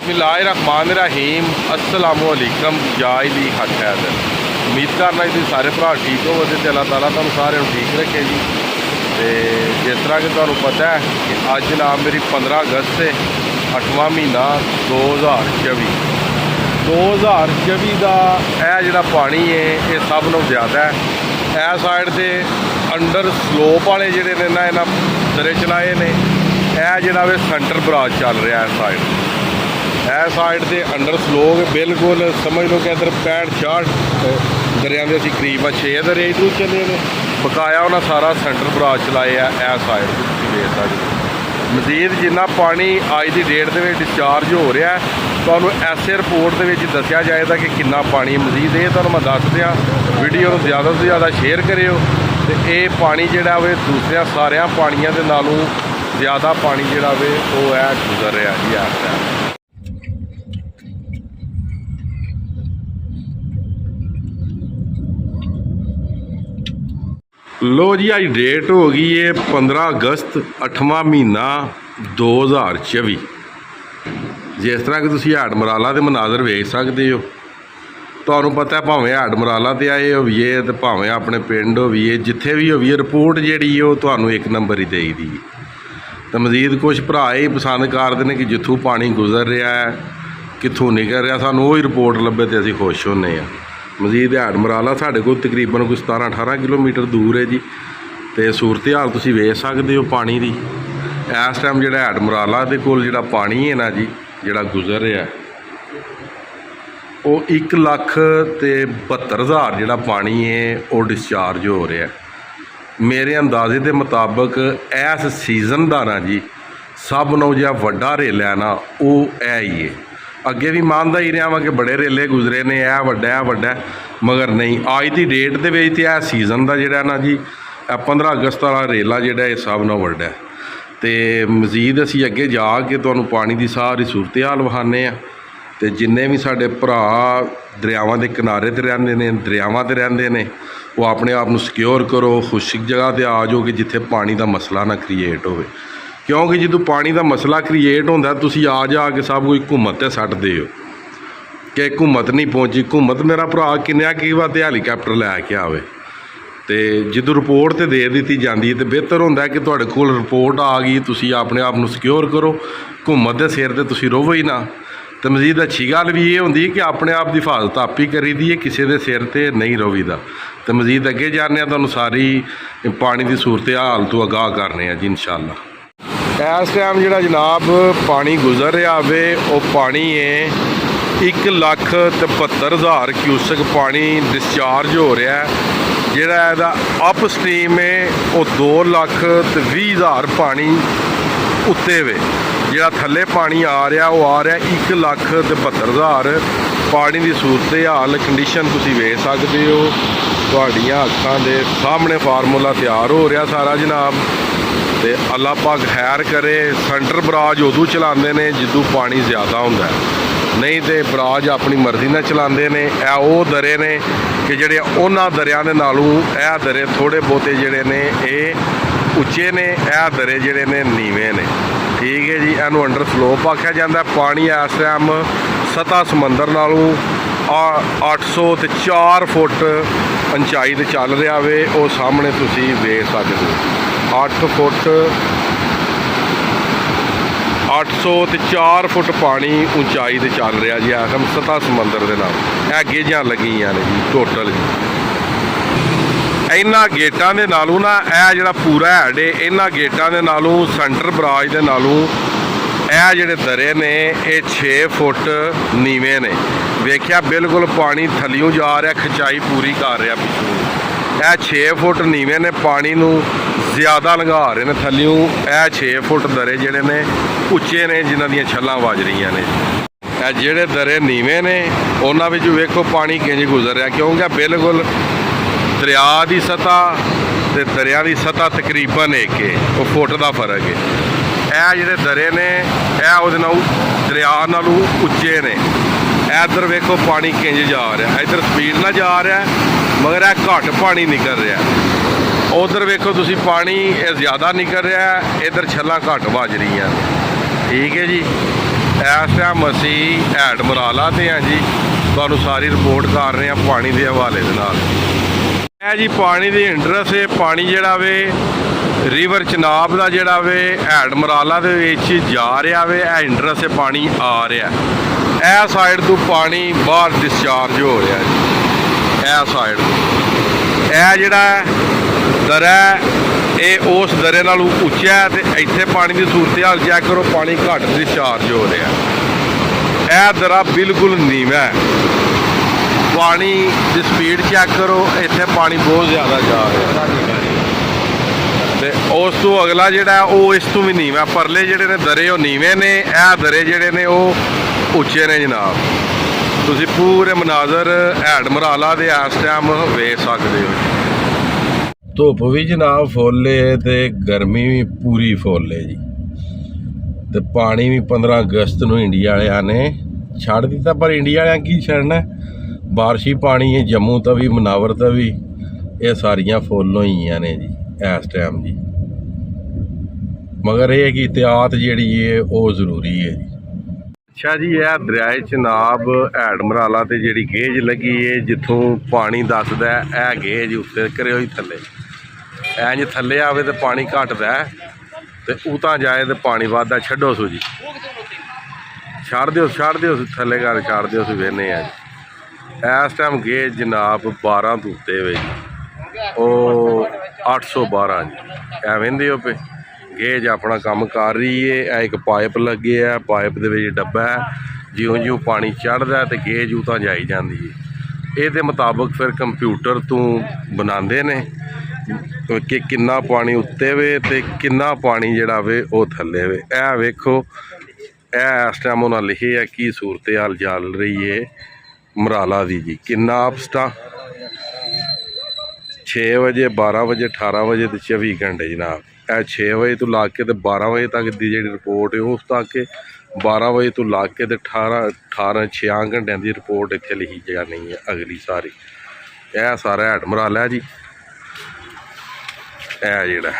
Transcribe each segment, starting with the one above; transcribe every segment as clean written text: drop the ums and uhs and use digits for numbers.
बिस्मिल्लाहिर्रहमानिर्रहीम अस्सलामुअलैकुम जायली हक हैदर। उम्मीद करना जी सारे भरा ठीक हो तो अल्लाह ताला तुहानू सारे ठीक रखे जी। तो जिस तरह कि तुहानू पता है कि अज जनाब मेरी 15 अगस्त से 8वां महीना 2024 का यह जोड़ा पानी है ये सब नू ज़्यादा है। इस साइड से अंडर स्लोप वाले जोड़े ने ना इन्हें दरे चलाए ने। यह जोड़ा वे सेंटर बराज चल रहा है इस साइड से अंडर स्लोप बिल्कुल समझ लो कि इधर 65-66 दरिया के असी करीब 6 दरिया इधरों चले ने। बकाया उन्हें सारा सेंटर बराज चलाया है इस साइड देख सकते। मजीद जिन्ना पानी अज की डेट के डिस्चार्ज हो रहा है तो ऐसे रिपोर्ट के दसिया जाएगा कि कितना पानी मजीद ये तो मैं दस दिया। वीडियो को ज़्यादा से ज़्यादा शेयर करियो। तो ये पानी जोड़ा वे दूसरे सारे पानियों के नालों ज़्यादा पानी जोड़ा वे वो है गुजर रहा जी इस टाइम। लो जी अज डेट हो गई है 15 अगस्त 8वां महीना 2024। जिस तरह कि तुम हैडमराला के मनाजर वेख सकते हो। तुहानू पता है भावें हैडमराला ते आए होइए तो भावें अपने पिंड होइए जिथे भी होइए रिपोर्ट जी तुहानू एक नंबर ही देई दी। तो मजीद कुछ भरा ही पसंद करते हैं कि जिथों पानी गुजर रहा है कितों निकल रहा सानू वही रिपोर्ट लभे तो असीं खुश होने। मजीद हैडमराला साढ़े को तकरीबन कोई 17-18 किलोमीटर दूर है जी। तो सूरत हाल तुसीं वेख सकते हो पानी की। इस टाइम जो हैडमराला के कोल जिहड़ा पानी है ना जी जिहड़ा गुजर रहा है वो 1,72,000 जिहड़ा पानी है वो डिस्चार्ज हो रहा है। मेरे अंदाजे के मुताबिक इस सीजन का ना जी सब नालों जिहड़ा वड्डा रेला है ना वो है ही है। अगे भी मानता ही रहा कि बड़े रेले गुजरे ने यह वड्डा मगर नहीं अज की डेट के यह सीजन का जोड़ा ना जी 15 अगस्त वाला रेला जोड़ा ये सब नालों वड्डा है। तो मजीद असी अगे जाके तुहानू पानी की सारी सूरत हाल विखाने। तो जिन्ने भी साडे भरा दरियावां के किनारे ते रहिंदे ने दरियावां ते रहिंदे ने वो अपने आप को सिक्योर करो। खुशक जगह पर आ जाओ कि जिथे पानी का मसला ना क्रिएट हो। क्योंकि जो पानी का मसला क्रिएट होता तुसी आ जा के सब कोई घूमत ते सट्टदे हो कि घूमत नहीं पहुँची। घूमत मेरा भरा किन्या की बात हैलीकैप्टर लैके आवे तो जो रिपोर्ट तो दे दी जाती है तो बेहतर होंदा है कि तुहाडे कोल रिपोर्ट आ गई तुसी अपने आप को सिक्योर करो। घूमत के सिर ते तुसी रहो ही ना। तो मजीद अच्छी गल भी ये होंदी कि अपने आप की हिफाजत आप ही करी दी है किसी के सिर ते नहीं रोवीदा। तो मजीद अगे जाने तुहानू सारी पानी की सूरत हाल तो आगाह करने जी इंशाअल्लाह। इस टाइम जो जनाब पानी गुजर रहा वे वो पानी है 1,72,000 क्यूसक पानी डिस्चार्ज हो रहा है। जोड़ा यदा अप स्ट्रीम है वो 2,20,000 पानी उत्ते वे। जोड़ा थले पानी आ रहा वो आ रहा 1,72,000 पानी की सूरत हाल कंडीशन तुसी वेख सकते हो। तुहाड़ियां अखां दे सामने फार्मूला तैयार हो रहा सारा जनाब। तो अल्लाह पाक खैर करे। सेंटर बराज उदों चलाते हैं जिदों पानी ज़्यादा होंदा है नहीं तो बराज अपनी मर्जी नाल चलाते हैं। यह वो दरे ने कि जोड़े उन्होंने दरिया के नालों यह दरे थोड़े बहुते जोड़े ने ये उच्चे ने यह दरे जोड़े ने नीवे ने। ठीक है जी। इनू अंडर स्लोप आख्या जाता है। पानी इस टाइम सतह समंदर नालों 804 फुट उंचाई ते चल रहा वे वो सामने तुसी वेख सकते हो। 804 फुट पानी उंचाई ते चल रहा जी हम सतह समंदर के नाल। यह गेजां लगियां ने जी टोटल जी। इन्हां गेटां दे नालों ना यह जिहड़ा पूरा हैड है इन्हां गेटां दे नालों सेंटर बराज दे नालों यह जिहड़े दरे ने ये 6 फुट नीवे ने। वेख्या बिल्कुल पानी थल्लियों जा रहा खिंचाई पूरी कर रहा पिछों। यह 6 फुट नीवे ने पानी नू ज़्यादा लंघा रहे हैं थल्लियों। यह 6 फुट दरे जोड़े ने उच्चे ने जिन्हां दियां छल्लां वज रही ने। यह जोड़े दरे नीवे ने उन्हां विच वेखो पानी किंज गुजर रहा क्योंकि बिल्कुल दरिया की सतह तो दरिया की सतह तकरीबन एक वो फुट का फर्क है। यह जोड़े दरे ने यह वो दरिया नालों उच्चे ने। इधर वेखो पानी किंज जा रहा इधर स्पीड ना जा रहा मगर यह घट पानी निकल रहा। उधर वेखो तुसी पानी ज़्यादा निकल रहा इधर छल्लां घट बज रही हैं। ठीक है जी। ਇਸ ਟਾਈਮ ਅਸੀਂ ਹੈਡ ਮਰਾਲਾ ਤੇ ਹਾਂ ਜੀ। ਤੁਹਾਨੂੰ ਸਾਰੀ ਰਿਪੋਰਟ ਕਰ ਰਹੇ ਹਾਂ ਪਾਣੀ ਦੇ ਹਵਾਲੇ ਦੇ ਨਾਲ। ਇਹ ਜੀ ਪਾਣੀ ਦੀ ਇੰਟਰਸ ਹੈ। ਪਾਣੀ ਜਿਹੜਾ ਵੇ ਰਿਵਰ ਚਨਾਬ ਦਾ ਜਿਹੜਾ ਵੇ ਹੈਡ ਮਰਾਲਾ ਦੇ ਵਿੱਚ ਜਾ ਰਿਹਾ ਵੇ। ਇਹ ਇੰਟਰਸ ਹੈ, ਪਾਣੀ ਆ ਰਿਹਾ। ਇਹ ਸਾਈਡ ਤੋਂ ਪਾਣੀ ਬਾਹਰ ਡਿਸਚਾਰਜ ਹੋ ਰਿਹਾ ਜੀ। ਇਹ ਸਾਈਡ ਇਹ ਜਿਹੜਾ ਦਰਿਆ ਇਹ ਉਸ ਦਰਿਆ ਨਾਲੋਂ ਉੱਚਾ ਹੈ ਤੇ ਇੱਥੇ ਪਾਣੀ ਦੀ ਸੂਰਤ ਹਾਲ ਚੈੱਕ ਕਰੋ, ਪਾਣੀ ਘੱਟ ਡਿਸਚਾਰਜ ਹੋ ਰਿਹਾ। ਇਹ ਦਰਿਆ ਬਿਲਕੁਲ ਨੀਵਾਂ ਹੈ। ਪਾਣੀ ਦੀ ਸਪੀਡ ਚੈੱਕ ਕਰੋ, ਇੱਥੇ ਪਾਣੀ ਬਹੁਤ ਜ਼ਿਆਦਾ ਜਾ ਰਿਹਾ ਤੇ ਉਸ ਤੋਂ ਅਗਲਾ ਜਿਹੜਾ ਉਹ ਇਸ ਤੋਂ ਵੀ ਨੀਵਾਂ। ਪਰਲੇ ਜਿਹੜੇ ਨੇ ਦਰੇ ਉਹ ਨੀਵੇਂ ਨੇ, ਇਹ ਦਰੇ ਜਿਹੜੇ ਨੇ ਉਹ ਉੱਚੇ ਨੇ ਜਨਾਬ। ਤੁਸੀਂ ਪੂਰੇ ਮਨਾਜ਼ਰ ਹੈਡ ਮਰਾਲਾ ਦੇ ਇਸ ਟਾਈਮ ਵੇਖ ਸਕਦੇ ਹੋ। ਧੁੱਪ ਵੀ ਜਨਾਬ ਫੁੱਲ ਏ ਤੇ ਗਰਮੀ ਵੀ ਪੂਰੀ ਫੁੱਲ ਏ ਜੀ। ਤੇ ਪਾਣੀ ਵੀ 15 ਅਗਸਤ ਨੂੰ ਇੰਡੀਆ ਵਾਲਿਆਂ ਨੇ ਛੱਡ ਦਿੱਤਾ, ਪਰ ਇੰਡੀਆ ਵਾਲਿਆਂ ਕੀ ਛੱਡਣਾ, ਬਾਰਿਸ਼ੀ ਪਾਣੀ ਹੈ। ਜੰਮੂ ਤਵੀ, ਮਨਾਵਰ ਤਵੀ, ਇਹ ਸਾਰੀਆਂ ਫੁੱਲ ਹੋਈਆਂ ਨੇ ਜੀ ਇਸ ਟਾਈਮ ਜੀ। ਮਗਰ ਇਹ ਕਿ ਇhtiyat ਜਿਹੜੀ ਹੈ ਉਹ ਜ਼ਰੂਰੀ ਹੈ ਜੀ। ਅੱਛਾ ਜੀ, ਇਹ ਦਰਿਆਏ ਚਨਾਬ ਹੈਡ ਮਰਾਲਾ ਤੇ ਜਿਹੜੀ ਗੇਜ ਲੱਗੀ ਹੈ, ਜਿੱਥੋਂ ਪਾਣੀ ਦੱਸਦਾ ਇਹ ਗੇਜ ਉੱਤੇ ਕਰਿਓ ਹੀ ਥੱਲੇ। ਇੰਜ ਥੱਲੇ ਆਵੇ ਤੇ ਪਾਣੀ ਘਟਦਾ ਤੇ ਉਤਾਂ ਜਾਏ ਤੇ ਪਾਣੀ ਵੱਧਦਾ। ਛੱਡੋ ਸੋ ਜੀ, ਛੱਡ ਦਿਓ ਥੱਲੇ ਕਰ ਛੱਡ ਦਿਓ। ਅਸੀਂ ਵੇਖਦੇ ਹਾਂ ਜੀ ਇਸ ਟਾਈਮ ਗੇਜ ਜਨਾਬ 12 ਤੋਂ ਉੱਤੇ ਵੇ ਜੀ, ਉਹ 812 ਜੀ। ਐ ਵੇਂਦੇ ਹੋ ਪਏ ਗੇਜ ਆਪਣਾ ਕੰਮ ਕਰ ਰਹੀ ਏ। ਇਹ ਇੱਕ ਪਾਈਪ ਲੱਗੇ ਆ, ਪਾਈਪ ਦੇ ਵਿੱਚ ਡੱਬਾ ਹੈ। ਜਿਉਂ ਪਾਣੀ ਚੜ੍ਹਦਾ ਤੇ ਗੇਜ ਉਤਾਂ ਜਾਈ ਜਾਂਦੀ ਹੈ। ਇਹਦੇ ਮੁਤਾਬਕ ਫਿਰ ਕੰਪਿਊਟਰ ਤੋਂ ਬਣਾਉਂਦੇ ਨੇ ਕਿ ਕਿੰਨਾ ਪਾਣੀ ਉੱਤੇ ਵੇ ਤੇ ਕਿੰਨਾ ਪਾਣੀ ਜਿਹੜਾ ਵੇ ਉਹ ਥੱਲੇ ਵੇ। ਇਹ ਵੇਖੋ, ਇਹ ਇਸ ਟਾਈਮ ਉਹਨਾਂ ਲਿਖੇ ਆ ਕੀ ਸੂਰਤ ਹਾਲ ਚੱਲ ਰਹੀ ਹੈ ਮਰਾਲਾ ਦੀ ਜੀ। ਕਿੰਨਾ ਆਪਸਟਾ 6 ਵਜੇ, 12 ਵਜੇ, 18 ਵਜੇ ਤੇ 24 ਘੰਟੇ ਜਨਾਬ। ਇਹ 6 ਵਜੇ ਤੋਂ ਲਾ ਕੇ ਤੇ 12 ਵਜੇ ਤੱਕ ਦੀ ਜਿਹੜੀ ਰਿਪੋਰਟ ਹੈ ਉਸ ਤੱਕ 12 ਵਜੇ ਤੋਂ ਲਾ ਕੇ ਤੇ 18 6 ਘੰਟਿਆਂ ਦੀ ਰਿਪੋਰਟ ਇੱਥੇ ਲਿਖੀ ਜਾਣੀ ਹੈ ਅਗਲੀ ਸਾਰੀ। ਇਹ ਸਾਰਾ ਹੈਡ ਮਰਾਲਾ ਜੀ। ਇਹ ਜਿਹੜਾ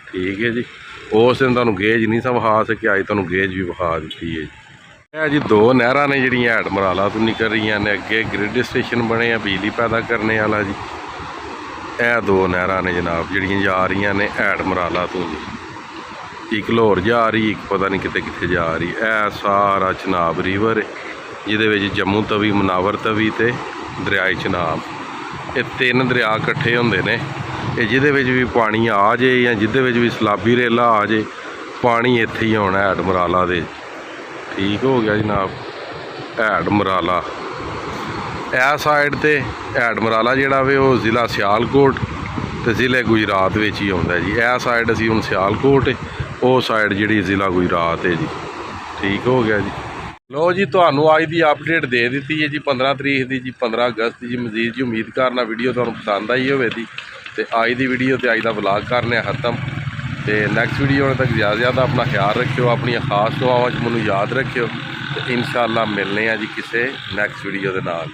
ਠੀਕ ਹੈ ਜੀ। ਉਸ ਦਿਨ ਤੁਹਾਨੂੰ ਗੇਜ ਨਹੀਂ ਸੀ ਵਿਖਾ ਸਕਿਆ, ਅੱਜ ਤੁਹਾਨੂੰ ਗੇਜ ਵੀ ਵਿਖਾ ਦਿੱਤੀ ਹੈ ਜੀ। ਇਹ ਜੀ 2 ਨਹਿਰਾਂ ਨੇ ਜਿਹੜੀਆਂ ਹੈਡ ਮਰਾਲਾ ਤੋਂ ਨਿਕਲ ਰਹੀਆਂ ਨੇ। ਅੱਗੇ ਗ੍ਰਿਡ ਸਟੇਸ਼ਨ ਬਣੇ ਆ ਬਿਜਲੀ ਪੈਦਾ ਕਰਨੇ ਵਾਲਾ ਜੀ। ਇਹ 2 ਨਹਿਰਾਂ ਨੇ ਜਨਾਬ ਜਿਹੜੀਆਂ ਜਾ ਰਹੀਆਂ ਨੇ ਹੈਡ ਮਰਾਲਾ ਤੋਂ ਜੀ। ਇੱਕ ਲਾਹੌਰ ਜਾ ਰਹੀ, ਇੱਕ ਪਤਾ ਨਹੀਂ ਕਿਤੇ ਕਿੱਥੇ ਜਾ ਰਹੀ। ਇਹ ਸਾਰਾ ਚਨਾਬ ਰਿਵਰ ਜਿਹਦੇ ਵਿੱਚ ਜੰਮੂ ਤਵੀ, ਮਨਾਵਰ ਤਵੀ ਤੇ ਦਰਿਆਏ ਚਨਾਬ, ਇਹ 3 ਦਰਿਆ ਇਕੱਠੇ ਹੁੰਦੇ ਨੇ। ਇਹ ਜਿਹਦੇ ਵਿੱਚ ਵੀ ਪਾਣੀ ਆ ਜੇ ਜਾਂ ਜਿਹਦੇ ਵਿੱਚ ਵੀ ਸਲਾਬੀ ਰੇਲਾ ਆ ਜੇ, ਪਾਣੀ ਇੱਥੇ ਹੀ ਆਉਣਾ ਹੈਡ ਮਰਾਲਾ ਦੇ। ਠੀਕ ਹੋ ਗਿਆ ਜਨਾਬ ਹੈਡ ਮਰਾਲਾ। ਇਹ ਸਾਈਡ ਤੇ ਹੈਡ ਮਰਾਲਾ ਜਿਹੜਾ ਵੇ ਉਹ ਜ਼ਿਲ੍ਹਾ ਸਿਆਲਕੋਟ ਤੇ ਜ਼ਿਲ੍ਹੇ ਗੁਜਰਾਤ ਵਿੱਚ ਹੀ ਆਉਂਦਾ ਜੀ। ਇਹ ਸਾਈਡ ਅਸੀਂ ਹੁਣ ਸਿਆਲਕੋਟ, ਉਹ ਸਾਈਡ ਜਿਹੜੀ ਜ਼ਿਲ੍ਹਾ ਗੁਜਰਾਤ ਹੈ ਜੀ। ਠੀਕ ਹੋ ਗਿਆ ਜੀ। ਲੋ ਜੀ, ਤੁਹਾਨੂੰ ਅੱਜ ਦੀ ਅਪਡੇਟ ਦੇ ਦਿੱਤੀ ਹੈ ਜੀ 15 ਤਰੀਕ ਦੀ ਜੀ, 15 ਅਗਸਤ ਜੀ। ਮਜ਼ੀਦ ਜੀ ਉਮੀਦ ਕਰਨਾ ਵੀਡੀਓ ਤੁਹਾਨੂੰ ਪਸੰਦ ਆਈ ਹੋਵੇ ਦੀ। ਤੇ ਅੱਜ ਦੀ ਵੀਡੀਓ ਤੇ ਅੱਜ ਦਾ ਵਲੌਗ ਕਰਨੇ ਖਤਮ। ਤੇ ਨੈਕਸਟ ਵੀਡੀਓ ਆਉਣ ਤੱਕ ਜ਼ਿਆਦਾ ਆਪਣਾ ਖਿਆਲ ਰੱਖਿਓ, ਆਪਣੀਆਂ ਖਾਸ ਦੁਆਵਾਂ 'ਚ ਮੈਨੂੰ ਯਾਦ ਰੱਖਿਓ ਤੇ ਇਨਸ਼ਾਅੱਲਾ ਮਿਲਨੇ ਆ ਜੀ ਕਿਸੇ ਨੈਕਸਟ ਵੀਡੀਓ ਦੇ ਨਾਲ।